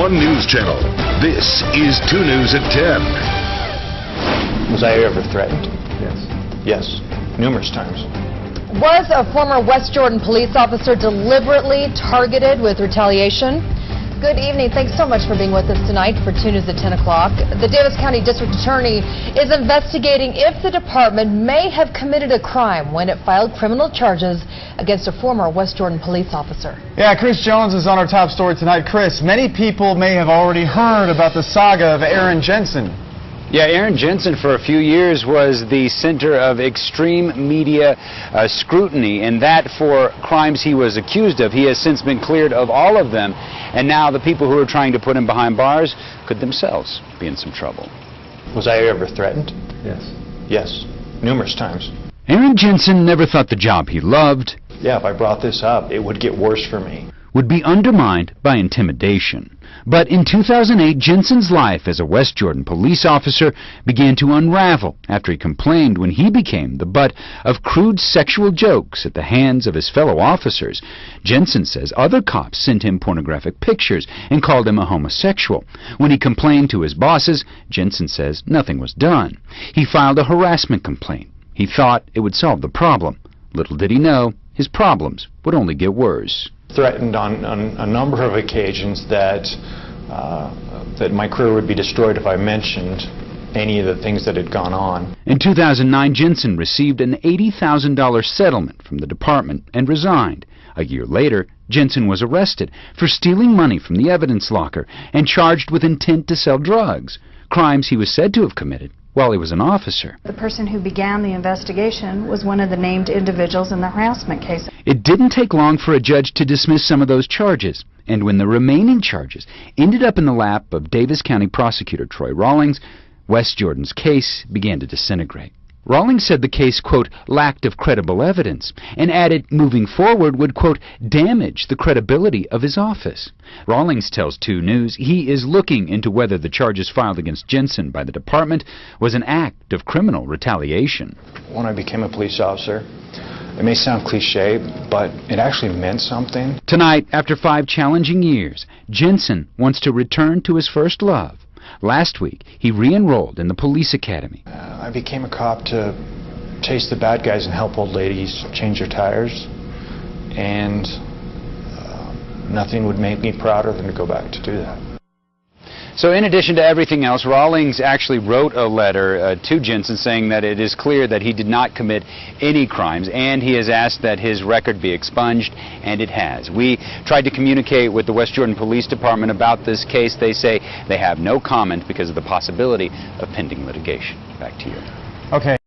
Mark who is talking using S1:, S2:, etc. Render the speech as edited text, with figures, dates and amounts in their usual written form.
S1: #1 news channel. This is 2 News at 10.
S2: Was I ever threatened? Yes. Yes, numerous times.
S3: Was a former West Jordan police officer deliberately targeted with retaliation? Good evening. Thanks so much for being with us tonight for 2 News at 10 o'clock. The Davis County District Attorney is investigating if the department may have committed a crime when it filed criminal charges against a former West Jordan police officer.
S4: Yeah, Chris Jones is on our top story tonight. Chris, many people may have already heard about the saga of Aaron Jensen.
S5: Yeah, Aaron Jensen for a few years was the center of extreme media scrutiny, and that for crimes he was accused of. He has since been cleared of all of them, and now the people who are trying to put him behind bars could themselves be in some trouble.
S2: Was I ever threatened? Yes. Yes, numerous times.
S5: Aaron Jensen never thought the job he loved,
S2: Yeah, if I brought this up, it would get worse for me.
S5: would be undermined by intimidation. But in 2008, Jensen's life as a West Jordan police officer began to unravel after he complained when he became the butt of crude sexual jokes at the hands of his fellow officers. Jensen says other cops sent him pornographic pictures and called him a homosexual. When he complained to his bosses, Jensen says nothing was done. He filed a harassment complaint. He thought it would solve the problem. Little did he know, his problems would only get worse.
S2: Threatened on a number of occasions that that my career would be destroyed if I mentioned any of the things that had gone on.
S5: In 2009, Jensen received an $80,000 settlement from the department and resigned. A year later, Jensen was arrested for stealing money from the evidence locker and charged with intent to sell drugs, crimes he was said to have committed while he was an officer.
S6: The person who began the investigation was one of the named individuals in the harassment case.
S5: It didn't take long for a judge to dismiss some of those charges, and when the remaining charges ended up in the lap of Davis County prosecutor Troy Rawlings, West Jordan's case began to disintegrate. Rawlings said the case, quote, lacked of credible evidence, and added moving forward would, quote, damage the credibility of his office. Rawlings tells 2 News he is looking into whether the charges filed against Jensen by the department was an act of criminal retaliation.
S2: When I became a police officer, it may sound cliche, but it actually meant something.
S5: Tonight, after 5 challenging years, Jensen wants to return to his first love. Last week, he re-enrolled in the police academy.
S2: I became a cop to chase the bad guys and help old ladies change their tires, and nothing would make me prouder than to go back to do that.
S5: So in addition to everything else, Rawlings actually wrote a letter to Jensen saying that it is clear that he did not commit any crimes, and he has asked that his record be expunged, and it has. We tried to communicate with the West Jordan Police Department about this case. They say they have no comment because of the possibility of pending litigation. Back to you.
S4: Okay.